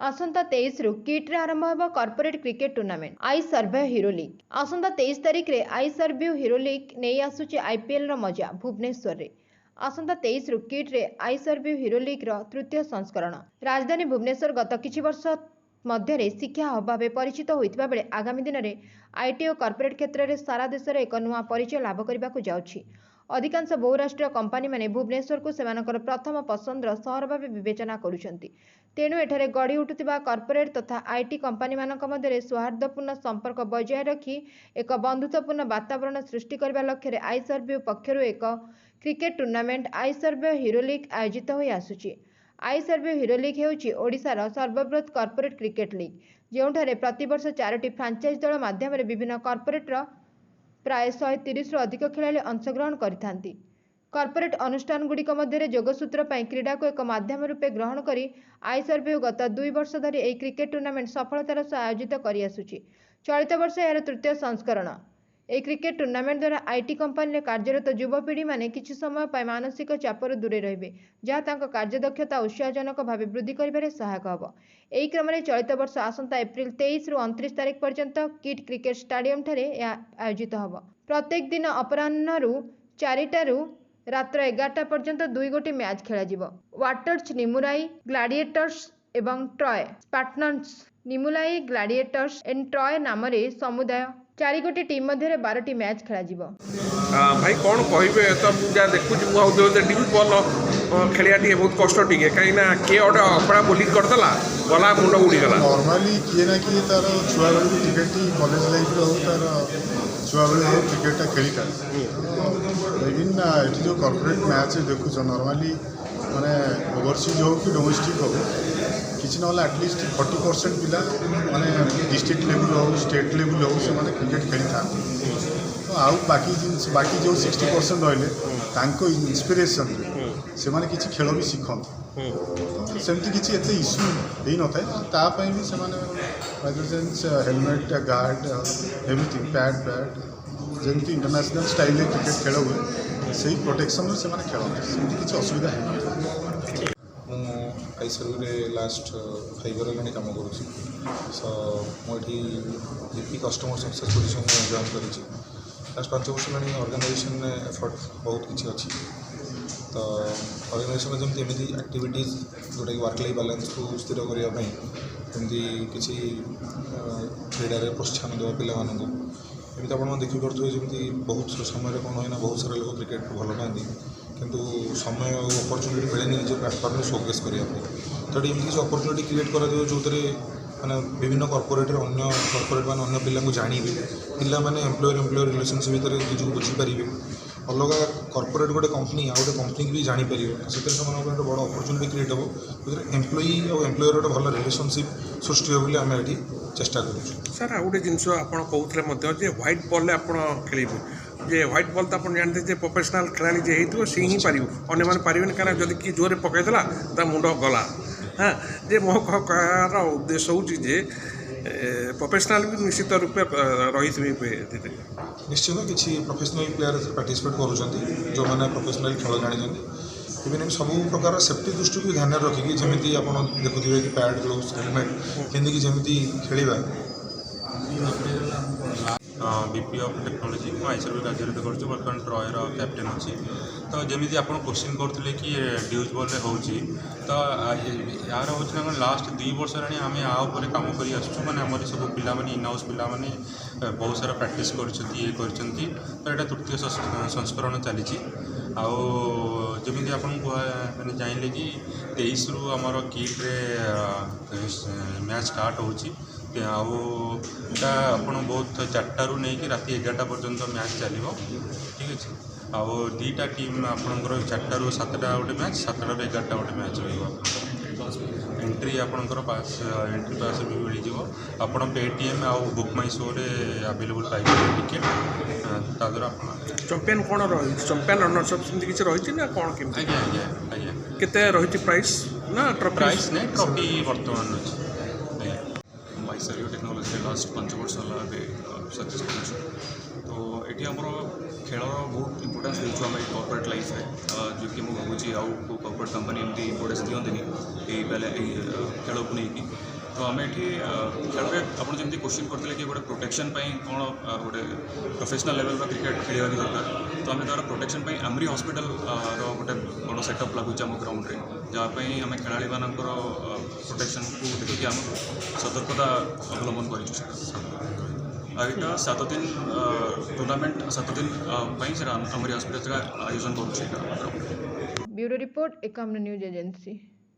आसंता 23 रु किट्रे आरंभ होगा corporate cricket tournament I survey hero league. आसंता 23 तारिख रे आई सर्वे हीरो लीग नहीं आसुची आईपीएल रो मजा भुवनेश्वर रे। आसंता 23 रु किट्रे आई सर्वे हीरो लीग रो तृतीय संस्करण राजधानी भुवनेश्वर गत किछि वर्ष मध्य शिक्षा अभाव परिचित होता बेले आगामी दिन में आईटी और कॉर्पोरेट क्षेत्र में सारा देश में एक नुआ परिचय लाभ करने जाउछि। अधिकांश बहुराष्ट्रीय कंपानी माने भुवनेश्वर को सेमानकर प्रथम पसंदर सहर भाव विवेचना करुछंती। तेणु एठारे गढ़ी उठुथिबा कॉर्पोरेट तथा आईटी कंपानी मानक मध्यरे सौहार्दपूर्ण संपर्क बजाय रखी एक बंधुत्वपूर्ण वातावरण सृष्टि करबा लक्ष्य आई सर्वे पक्षरु एक cricket tournament I survey hero league आयोजित होई आसुछि। आई सर्वे हीरो लीग हेउछि ओडिशार सर्वबृहत कॉर्पोरेट क्रिकेट लीग, जोंठारे प्रतिवर्ष 4टी फ्रांचाइज दल माध्यम विभिन्न कॉर्पोरेटर प्राय 130 रु अधिक खेलाड़ी अंशग्रहण करिथांती। कॉर्पोरेट अनुष्ठान गुड़िक मध्य जोगसूत्र पर क्रीड़ा को एक माध्यम रूपे ग्रहण करी आई सर्वे गत 2 वर्ष धरी एक क्रिकेट टूर्नामेंट सफलतार सह आयोजित करि आसुछि। चलित वर्ष यार तृतीय संस्करण। एक क्रिकेट टूर्नामेंट द्वारा आईटी कंपानी कार्यरत युवपीढ़ी माने किछि समय पर मानसिक चापर दूरे रहिबे, जहाँ तांको कार्यदक्षता उत्साहजनक भाव वृद्धि करिबारे सहायक हबो। एही क्रम में चलित वर्ष आसंता एप्रिल 23 रु 29 तारिख पर्यंत किट क्रिकेट स्टाडियम ठारे आयोजित हबो। प्रत्येक दिन अपराह्न 4टा रु रात्र 11टा पर्यंत 2 गोटी मैच खेला जिवो। वाटर्स निमुराई ग्लाडिएटर्स एवं ट्रॉय स्पार्टन्स निमुलाई ग्लाडिएटर्स एंड ट्रॉय नाम समुदाय 4 गोटी टीम मध्य 12टी मैच खेला जिवो। भाई कौन कहबे तो जा देखु ड्यूज बॉल खेलिया बहुत कष्ट टिके कहीं किए गोटे अपना बोलिंग करदेला गला मुंड उड़ीगला। नॉर्मली किए ना किए तार छुआ बेलू क्रिकेट कॉलेज लाइफ हो तार छुआ बेलू क्रिकेटा खेली था। लेकिन ये जो कॉर्पोरेट मैच देखुच नॉर्मली माने ओवरसीज हो कि डोमेस्टिक हो किसी ना एटलिस्ट 40% पिला माने डिस्ट्रिक्ट लेवल हो स्टेट लेवल हो से माने क्रिकेट खेली था। तो आउ बाकी जो 60% रही इंस्पिरेसन से माने किसी खेल भी शिखते सेमती किसी एत इश्यू हो न था भी से हेलमेट गार्ड एवरीथिंग पैड जमी इंटरनेशनल स्टाइल क्रिकेट खेल हुए से प्रोटेक्शन से खेलते सेमती किसी असुविधा है। आई सर्वे लास्ट 5 years हेल्ला कम करुँच सो मुझे जीपी कस्टमर सक्सेस पोजिशन में जॉइन कर लास्ट 5 वर्ष हेल्ला ऑर्गेनाइजेशन एफर्ट बहुत किसी अच्छी। तो ऑर्गेनाइजेशन जमी एमती एक्टिविटीज जोटा कि वर्क लाइफ बैलेंस को स्थिर करने जमी किसी क्रीडा प्रोत्साहन देवा पिलाମାନଙ୍କୁ एमती आप देखिपे जमी बहुत समय कौन है बहुत सारा लोग क्रिकेट भल पाती किंतु समय अपॉर्चुनिटी मिले निज प्लाटफर्म में शोकेस करने। तो ये किसी अपॉर्चुनिटी क्रिएट कर जो मैंने विभिन्न कॉर्पोरेटर अन्य कॉर्पोरेट मान अन्य पिला जानवे पिला माने एम्प्लॉयर रिलेशनशिप भितर निजी बुझीपारे अलग कॉर्पोरेट गोटे कंपनी आ गए कंपनी भी जापर से गोटे बड़ अपॉर्चुनिटी क्रिएट हो जो एम्प्लॉई और एम्प्लॉयर गोटे भल रिलेशनशिप सृष्टि हो आम ये चेष्टा करूँ। सर आ गए जिनस आप कहते व्हाइट बॉल आप खेलेंगे जे व्हाइट बॉल तो आप जानते प्रोफेशनल खेला जे हो सी ही पार अन्य मैंने पारे क्या जब कि जोर पकईदेला ता मुंड गला। हाँ जे मो कहार उद्देश्य हो प्रोफेशनल भी निश्चित रूपे रही निश्चित किसी प्रोफेशनल प्लेयर पार्टिसिपेट कर जो मैंने प्रोफेशनल खेल जानी इवन सब प्रकार सेफ्टी दृष्टि को ध्यान रखिकी जमी आप देखुए कि पैड ग्लोव्स हेलमेट पिंधिकी जमी खेलवा। VP ऑफ टेक्नोलोजी को आई सर्वे कार्यरत कर बर्तमान ट्रॉयर कैप्टेन अच्छी। तो जमी आप क्वेश्चन करते कि ड्यूज बॉल हो तो यार हूँ लास्ट 2 वर्ष है आम आपर कम कर मैंने सब पिला इन हाउस पिला बहुत सारा प्रैक्टिस कर तो यहाँ तृतीय संस्करण चली जमी आप मैंने जानले कि 23 रु आमर किट्रे मैच स्टार्ट होता आप बहुत 4टा रु नहीं कि राति 11टा पर्यंत मैच चलो ठीक अच्छे। आउ 2टा टीम आपंकर 4टा रु 7टा गोटे मैच 7टा रु 11टा गोटे मैच रही एंट्री आपंकर पास एंट्री पास भी मिल आप पेटीएम आउ बुक माई शो आवेलेबल पाइबे टिकेट ताद्वारा चैंपियन कौन रही चैंपियन रनर्सअप सेमती किसी रही ना कौन के केते रही प्राइस ना प्राइस नहीं ट्रॉफी बर्तमान अच्छी। आई सर्वे टेक्नोलोजी लास्ट 5 वर्ष सक्सेस कर तो ये आम खेल बहुत इम्पोर्टान्स देचु आम कॉर्पोरेट लाइफ में जो कि मुझे भावुँ आउ कॉर्पोरेट कंपनी एमती इम्पोर्टेंस दिखती खेल को लेकिन तो आम ये खेल आप जमी क्वेश्चन करते कि गोटे प्रोटेक्शन कौन गोटे प्रोफेशनल लेवल क्रिकेट खेलवा भी दरकार तो आम तार प्रोटेक्शन आमरी हॉस्पिटल गोटे बड़ सेटअप लगुच आम ग्राउंड में जहाँपाई आम खेला मानकर प्रोटेक्शन को देखिए आम सतर्कता अवलम्बन कर 7 दिन टूर्नामेंट 7 दिन आमरी हॉस्पिटल आयोजन कर bureau report Ekamra news agency.